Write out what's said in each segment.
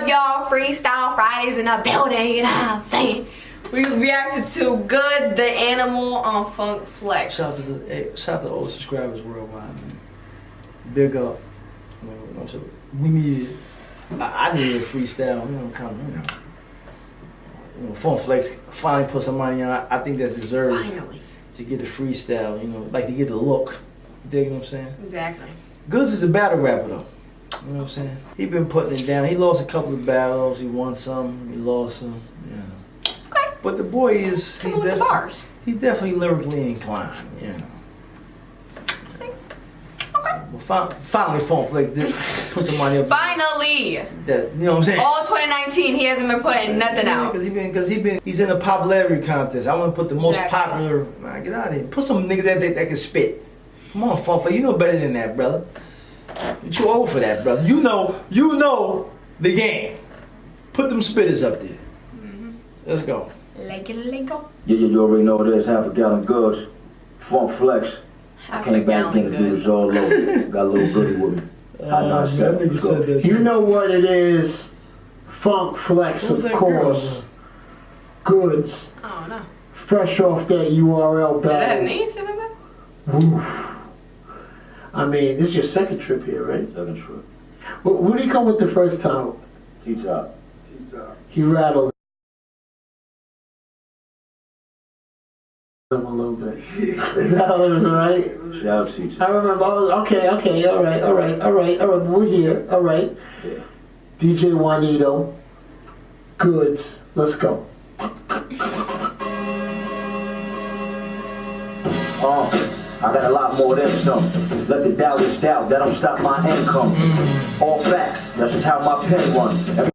y'all? Freestyle Fridays in the building, you know what I'm saying? We reacted to Goodz, the animal on Funk Flex. Shout out to all the subscribers worldwide, man. Big up. We needed, I needed a freestyle, Funk Flex finally put some money on. I think that deserved to get the freestyle, like to get the look. You dig what I'm saying? Exactly. Goodz is a battle rapper though. You know what I'm saying? He been putting it down. He lost a couple of battles. He won some. He lost some. Okay. But the boy is he's definitely lyrically inclined. See? Okay. Well, finally, Funk Flex did put some money up. Finally. That, you know what I'm saying? All 2019, he hasn't been putting nothing out. Because he's in a popularity contest. I want to put the most popular. Man, get out of here. Put some niggas that can spit. Come on, Funk Flex. You know better than that, brother. You're too old for that, brother. You know the game. Put them spitters up there. Let's go. Let go. Yeah, you already know this. Half a gallon Goodz. Funk Flex. I came back in the Goodz all over. Got a little goodie with me. You know what it is. Funk Flex, of course. Goodz. I don't know. Fresh off that URL battle. That names or something? I mean, this is your second trip here, right? Second trip. Who did he come with the first time? T-Top. He rattled him a little bit. Is that right? Shout out to you. I remember. Okay, all right. We're here. All right. Yeah. DJ Juanito. Goodz. Let's go. I got a lot more than some. Let the doubters doubt, that don't stop my income. All facts, that's just how my pen run.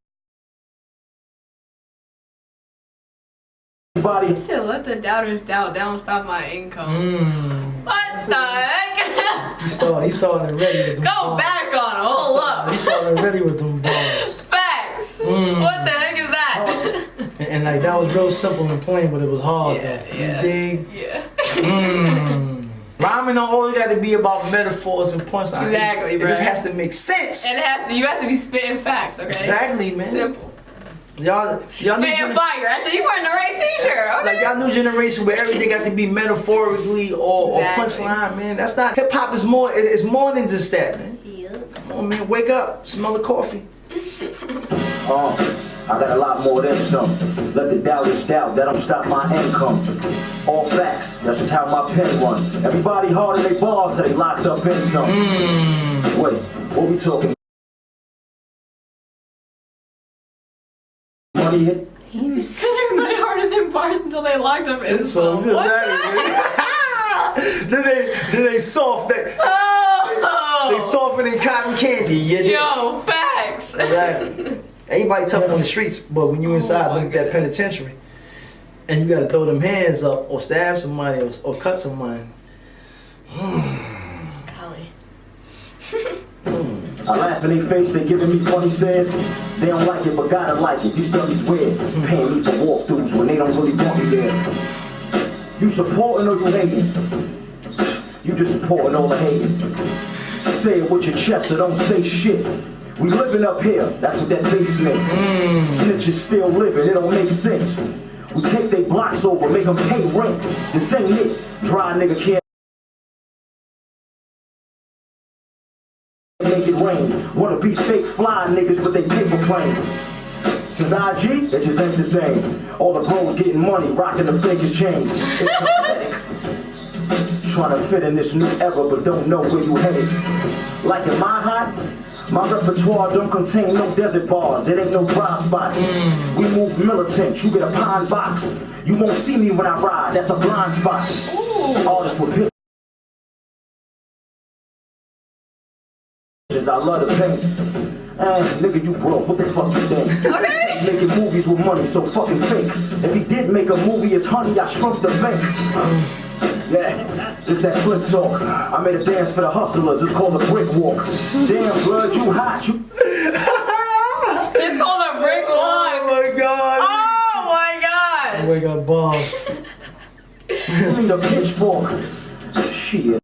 Everybody. He said, let the doubters doubt, that don't stop my income. What the heck? He's starting ready with them Go balls. back on him, hold up. He's starting ready with them balls. Facts. What the heck is that? And like that was real simple and plain, but it was hard though. You dig? Yeah. Rhyming don't always got to be about metaphors and punchlines. Exactly, bro. It just has to make sense. And you have to be spitting facts, okay? Exactly, man. Simple. Y'all spitting fire. Actually, you wearing the right t-shirt. Okay. Like y'all new generation where everything got to be metaphorically or punchline, man. That's not hip hop. Is more. It's more than just that, man. Yep. Come on, man. Wake up. Smell the coffee. I got a lot more than some. Let the doubters doubt, that don't stop my income. All facts, that's just how my pen run. Everybody hard in their balls, so they locked up in some. Wait, what we talking? Money hit? He said everybody harder than bars until they locked up in some. What then they soft that. They soften in cotton candy. Yo, facts. Exactly. Everybody tough on the streets, but when you inside, look at that penitentiary, and you gotta throw them hands up or stab somebody or cut somebody. Golly. I laugh in their face, they giving me funny stares. They don't like it, but gotta like it. These dummies weird, paying me for walkthroughs when they don't really want me there. You supporting or you hating? You just supporting all the hating. Say it with your chest or don't say shit. We living up here, that's what that bass meant. Snitches still living, it don't make sense. We take they blocks over, make them pay rent. This ain't it, dry nigga can't make it rain. Wanna be fake fly niggas with they paper plane. Since IG, it just ain't the same. All the bros getting money, rocking the fakest chains. It's pathetic. Trying to fit in this new era, but don't know where you headed. Like in my hot, my repertoire don't contain no desert bars. It ain't no dry spots. We move militant, you get a pine box. You won't see me when I ride, that's a blind spot. Artists with pictures, I love to paint. Nigga, you broke, what the fuck you think? Okay. Making movies with money, so fucking fake. If he did make a movie, it's honey, I shrunk the bank. Yeah, it's that flip talk. I made a dance for the hustlers, it's called a brick walk. Damn, blood, you hot, you... It's called a brick walk. Oh my god. Oh my god. Oh my god, balls. You need a pitchfork. Shit.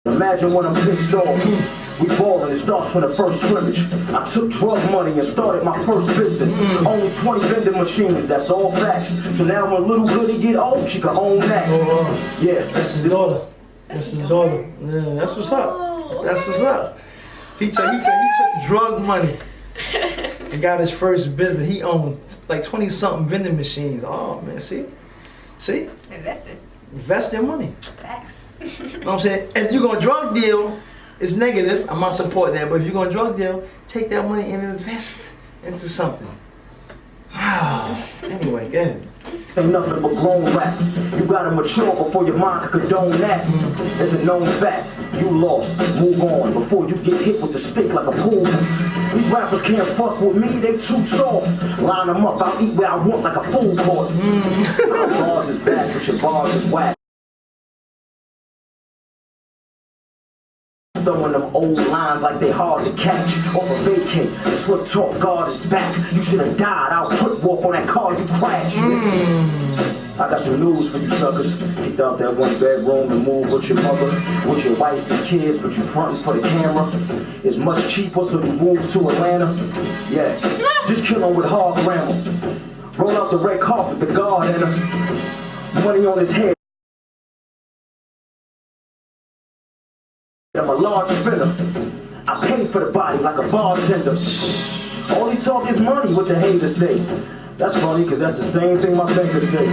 Imagine when I'm pissed off. We ballin', it starts from the first scrimmage. I took drug money and started my first business. Owned 20 vending machines, that's all facts. So now when little Goody get old, she can own that. Yeah, that's his daughter. That's his daughter. Yeah, that's what's up. That's what's up. He took drug money and got his first business. He owned like 20-something vending machines. Oh man, see? Invest your money. Facts. You know what I'm saying? If you're gonna drug deal, it's negative. I'm not supporting that. But if you're gonna drug deal, take that money and invest into something. Anyway, go ahead. Ain't nothing but grown rap. You gotta mature before your mind can condone that. It's a known fact. You lost. Move on before you get hit with the stick like a pool. These rappers can't fuck with me. They too soft. Line them up. I'll eat where I want like a food court. My bars is bad, but your bars is whack. Throwing them old lines like they hard to catch. Off a vacate, the slip talk guard is back. You should have died. I'll quick walk on that car you crashed. I got some news for you suckers. Kicked out that one bedroom and moved with your mother, with your wife and kids, but you frontin' for the camera. It's much cheaper, so you move to Atlanta. Yeah, just kill 'em with hard grammar. Roll out the red carpet, the guard and money on his head. I'm a large spinner. I pay for the body like a bartender. All he talk is money, what the haters say. That's funny, cause that's the same thing my bankers say.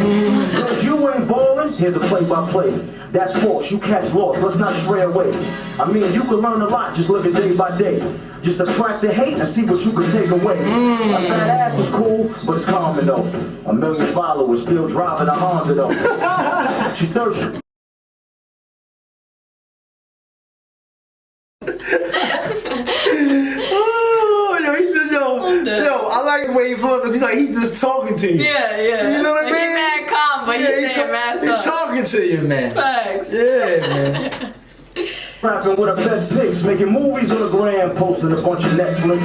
Cause you ain't ballin', here's a play-by-play. That's false, you catch loss, let's not stray away. I mean, you can learn a lot, just living day by day. Just attract the hate and see what you can take away. A fat ass is cool, but it's common though. 1 million followers still driving a Honda though. She thirsty. Yo, I like the way he flows because he's just talking to you. Yeah. You know what I mean? He's mad calm, but he's saying mad stuff. He's talking to you, man. Facts. Yeah, man. Rapping with the best pics, making movies on the gram, posting a bunch of Netflix.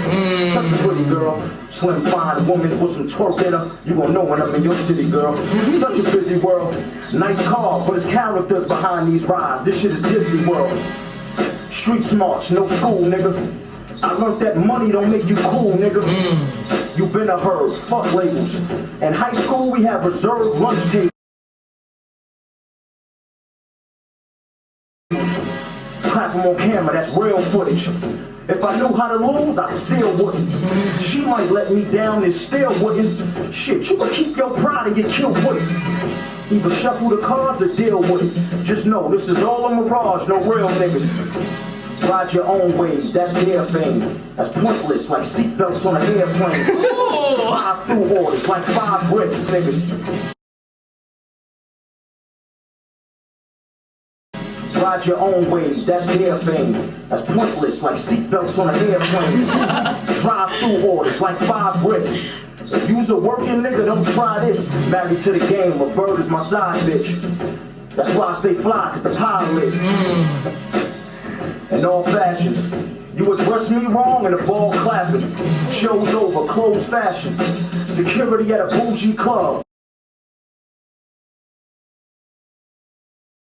Such a pretty girl, slim fine woman with some twerk in her. You gon' know when I'm in your city, girl. Such a busy world. Nice car, but it's characters behind these rides. This shit is Disney World. Street smarts, no school, nigga. I learned that money don't make you cool, nigga. You been a herd, fuck labels. In high school, we have reserved lunch tables. Clap them on camera, that's real footage. If I knew how to lose, I still wouldn't. She might let me down and still wouldn't. Shit, you can keep your pride and get killed with it. Either shuffle the cards or deal with it. Just know, this is all a mirage, no real niggas. Ride your own ways, that's their thing. That's pointless, like seatbelts on an airplane. Drive through orders, like 5 bricks, niggas. Ride your own ways, that's their thing. That's pointless, like seatbelts on an airplane. Drive through orders, like 5 bricks. If you's a working nigga, don't try this. Married to the game, a bird is my side bitch. That's why I stay fly, cause the pilot. In all fashions, you address me wrong and the ball clapping. Show's over, closed fashion. Security at a bougie club.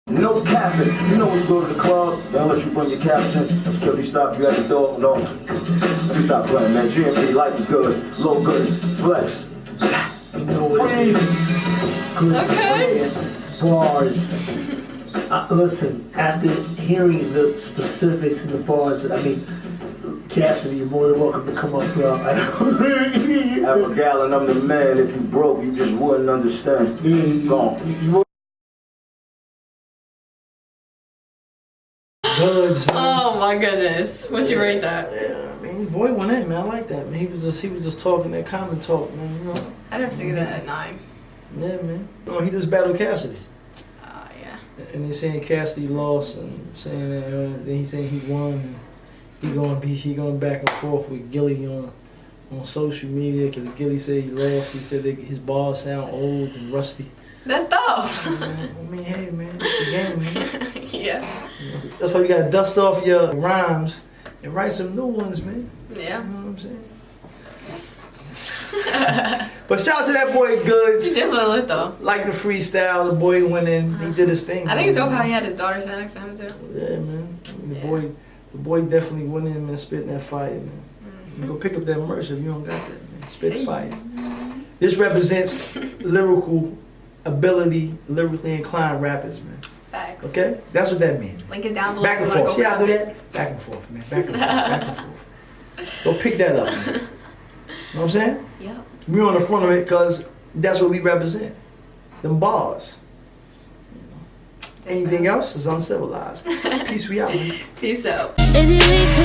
No capping. You know when you go to the club, they'll let you bring your caps in. Security stop you at the door. No. Let me stop playing, man. GMP, life is good. Low good. Flex. You know what it is. Okay. Bars. Listen, after hearing the specifics in the bars, I mean, Cassidy, you're more than welcome to come up, bro. Half a gallon, I'm the man. If you broke, you just wouldn't understand. Gone. Goodz. Oh my goodness. What'd you rate that? Yeah, I mean, boy went in, man. I like that, man. He was just talking that common talk, man. You know? I didn't see that at 9. Yeah, man. No, he just battled Cassidy. Yeah. And they saying Cassidy lost, and saying that then he saying he won. And he going back and forth with Gilly on social media because Gilly said he lost. He said that his bars sound old and rusty. That's tough. I mean, hey, man, it's the game, man. Yeah. That's why you gotta dust off your rhymes and write some new ones, man. Yeah. You know what I'm saying? But shout out to that boy Goodz. He definitely lit though. Like the freestyle, the boy went in, he did his thing. I think it's dope how he had his daughter stand next to him too. Yeah, man. The boy definitely went in and spit in that fire, man. You go pick up that merch if you don't got that, man. Spit fire. This represents lyrical ability, lyrically inclined rappers, man. Facts. Okay? That's what that means. Link it down below. Back and if you wanna forth. See go how I do grab that? Back and forth, man. Back and forth. Back and forth. Go pick that up, man. You know what I'm saying? it. Yep. We're on the front of it because that's what we represent. Them bars. Anything else is uncivilized. Peace, we out, man. Peace out. Baby, we could